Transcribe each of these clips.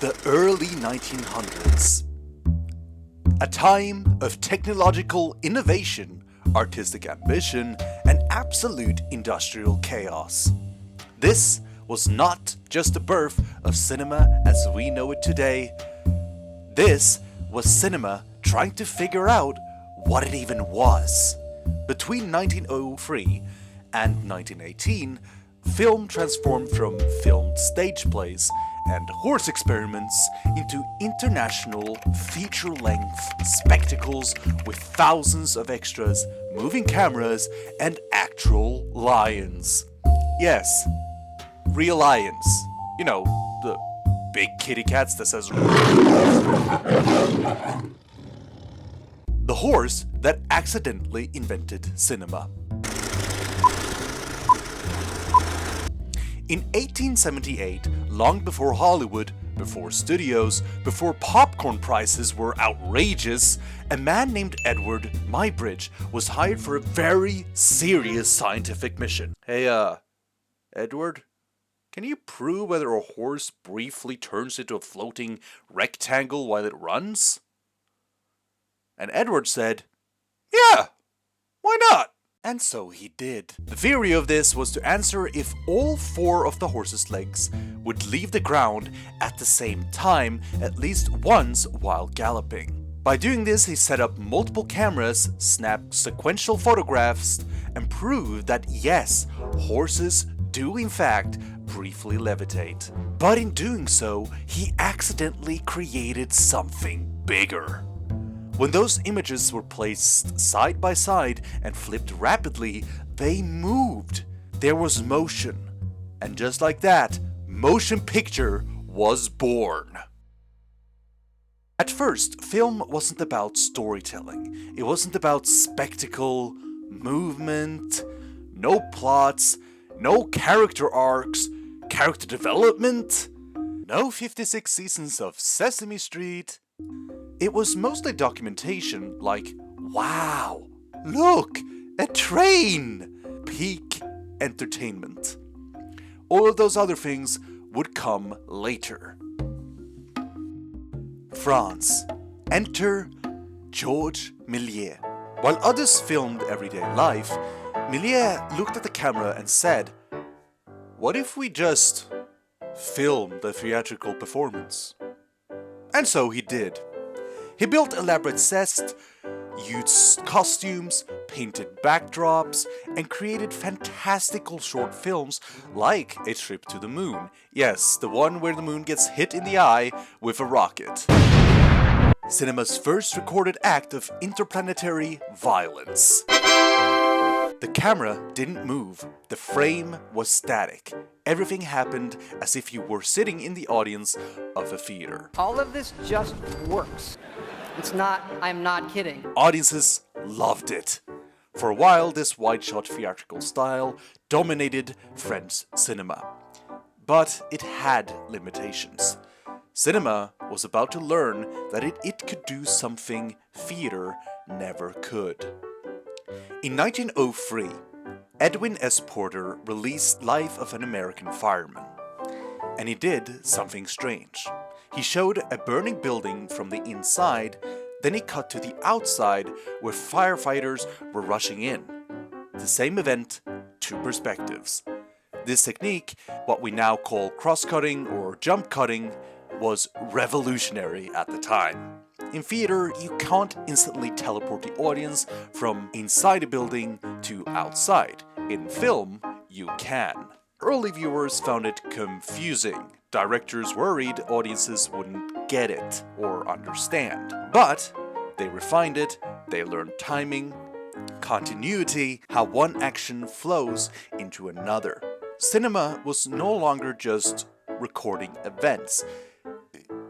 the early 1900s. A time of technological innovation, artistic ambition, and absolute industrial chaos. This was not just the birth of cinema as we know it today. This was cinema trying to figure out what it even was. Between 1903 and 1918, film transformed from filmed stage plays and horse experiments into international feature-length spectacles with thousands of extras, moving cameras, and actual lions. Yes, real lions. You know, the big kitty cats that says the horse that accidentally invented cinema. In 1878, long before Hollywood, before studios, before popcorn prices were outrageous, a man named Edward Muybridge was hired for a very serious scientific mission. Hey, Edward? Can you prove whether a horse briefly turns into a floating rectangle while it runs? And Edward said, yeah, why not? And so he did. The theory of this was to answer if all 4 of the horse's legs would leave the ground at the same time at least once while galloping. By doing this, he set up multiple cameras, snapped sequential photographs, and proved that yes, horses do in fact briefly levitate. But in doing so, he accidentally created something bigger. When those images were placed side by side and flipped rapidly, they moved. There was motion. And just like that, motion picture was born. At first, film wasn't about storytelling. It wasn't about spectacle, movement, no plots, no character arcs, character development, no 56 seasons of Sesame Street. It was mostly documentation like, wow, look, a train! Peak entertainment. All of those other things would come later. France. Enter Georges Méliès. While others filmed everyday life, Méliès looked at the camera and said, what if we just filmed the theatrical performance? And so he did. He built elaborate sets, used costumes, painted backdrops, and created fantastical short films like A Trip to the Moon. Yes, the one where the moon gets hit in the eye with a rocket. Cinema's first recorded act of interplanetary violence. The camera didn't move, the frame was static. Everything happened as if you were sitting in the audience of a theater. All of this just works. It's not, I'm not kidding. Audiences loved it. For a while, this wide-shot theatrical style dominated French cinema. But it had limitations. Cinema was about to learn that it could do something theater never could. In 1903, Edwin S. Porter released Life of an American Fireman. And he did something strange. He showed a burning building from the inside, then he cut to the outside where firefighters were rushing in. The same event, 2 perspectives. This technique, what we now call cross-cutting or jump cutting, was revolutionary at the time. In theater, you can't instantly teleport the audience from inside a building to outside. In film, you can. Early viewers found it confusing. Directors worried audiences wouldn't get it or understand. But they refined it, they learned timing, continuity, how one action flows into another. Cinema was no longer just recording events.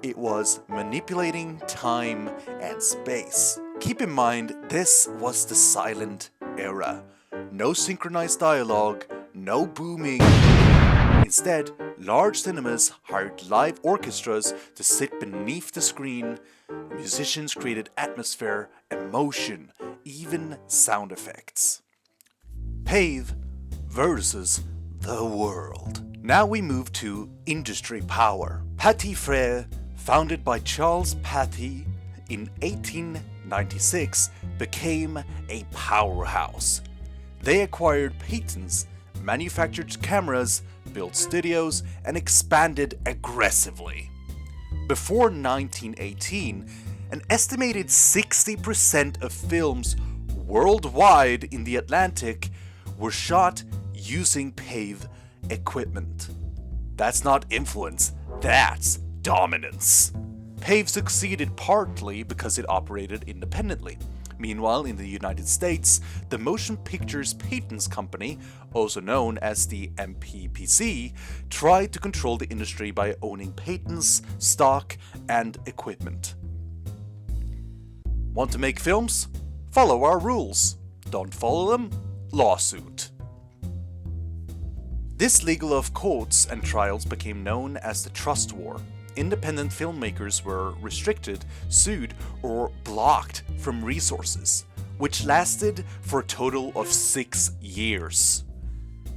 It was manipulating time and space. Keep in mind, this was the silent era. No synchronized dialogue, no booming. Instead, large cinemas hired live orchestras to sit beneath the screen. Musicians created atmosphere, emotion, even sound effects. Pave versus the world. Now we move to industry power. Petit frère, founded by Charles Pathé in 1896, became a powerhouse. They acquired patents, manufactured cameras, built studios, and expanded aggressively. Before 1918, an estimated 60% of films worldwide in the Atlantic were shot using PAVE equipment. That's not influence, that's dominance. PAVE succeeded partly because it operated independently. Meanwhile, in the United States, the Motion Pictures Patents Company, also known as the MPPC, tried to control the industry by owning patents, stock, and equipment. Want to make films? Follow our rules. Don't follow them? Lawsuit. This legal of courts and trials became known as the Trust War. Independent filmmakers were restricted, sued, or blocked from resources, which lasted for a total of 6 years.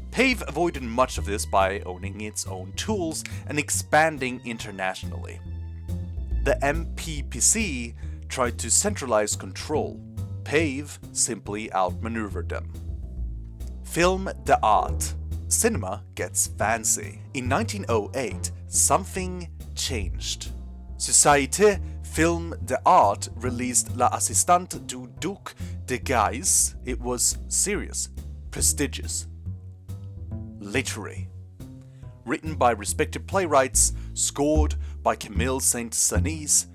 PAVE avoided much of this by owning its own tools and expanding internationally. The MPPC tried to centralize control. PAVE simply outmaneuvered them. Film d'art. Cinema gets fancy. In 1908, something changed. Société Film d'Art released La Assistante du Duc de Guise. It was serious, prestigious, literary. Written by respected playwrights, scored by Camille Saint-Saëns.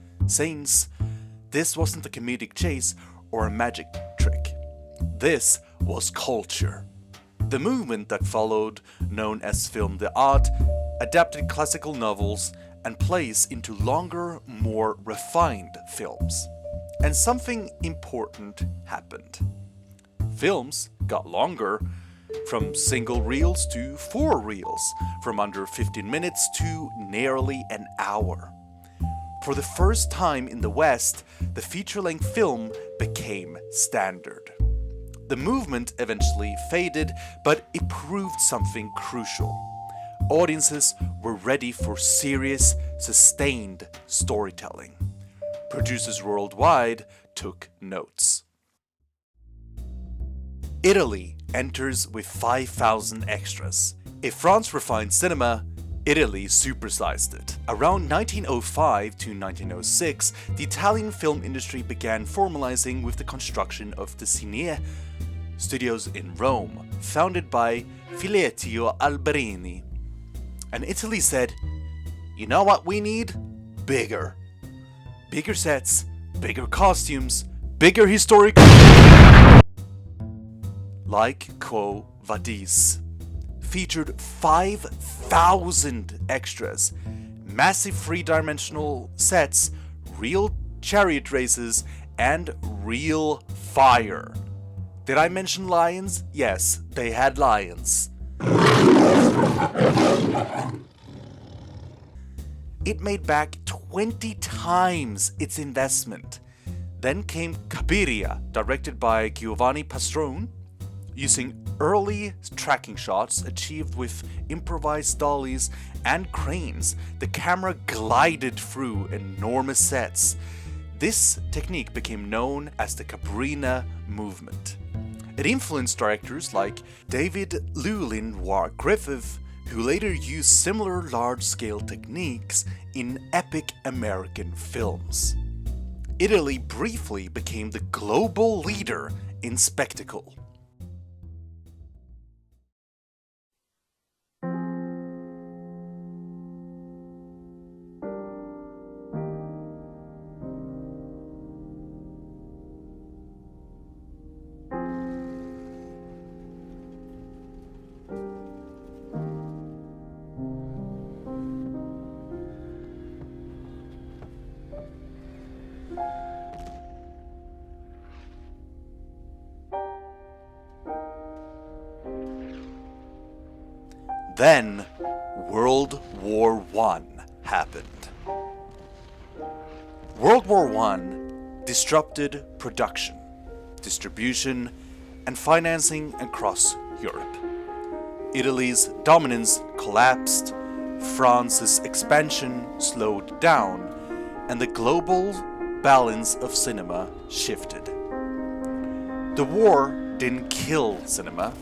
This wasn't a comedic chase or a magic trick. This was culture. The movement that followed, known as film d'art, adapted classical novels and plays into longer, more refined films. And something important happened. Films got longer, from single reels to 4 reels, from under 15 minutes to nearly an hour. For the first time in the West, the feature-length film became standard. The movement eventually faded, but it proved something crucial. Audiences were ready for serious, sustained storytelling. Producers worldwide took notes. Italy enters with 5,000 extras. If France refined cinema, Italy supersized it. Around 1905 to 1906, the Italian film industry began formalizing with the construction of the Cine studios in Rome, founded by Filetio Alberini. And Italy said, you know what we need? Bigger. Bigger sets, bigger costumes, bigger historic... Like Quo Vadis. Featured 5,000 extras, massive 3-dimensional sets, real chariot races, and real fire. Did I mention lions? Yes, they had lions. It made back 20 times its investment. Then came Cabiria, directed by Giovanni Pastrone, using early tracking shots achieved with improvised dollies and cranes. The camera glided through enormous sets. This technique became known as the Cabrina movement. It influenced directors like David Llewellyn Griffith, who later used similar large-scale techniques in epic American films. Italy briefly became the global leader in spectacle. Then, World War I happened. World War I disrupted production, distribution, and financing across Europe. Italy's dominance collapsed, France's expansion slowed down, and the global balance of cinema shifted. The war didn't kill cinema,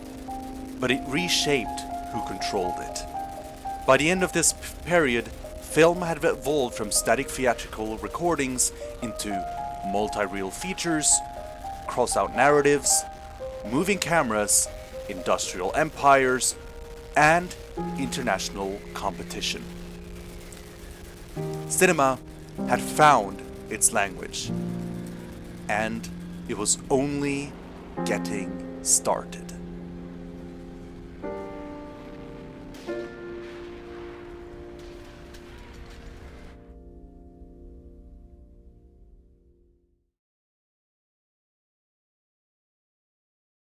but it reshaped who controlled it. By the end of this period, film had evolved from static theatrical recordings into multi-reel features, cross-out narratives, moving cameras, industrial empires, and international competition. Cinema had found its language, and it was only getting started.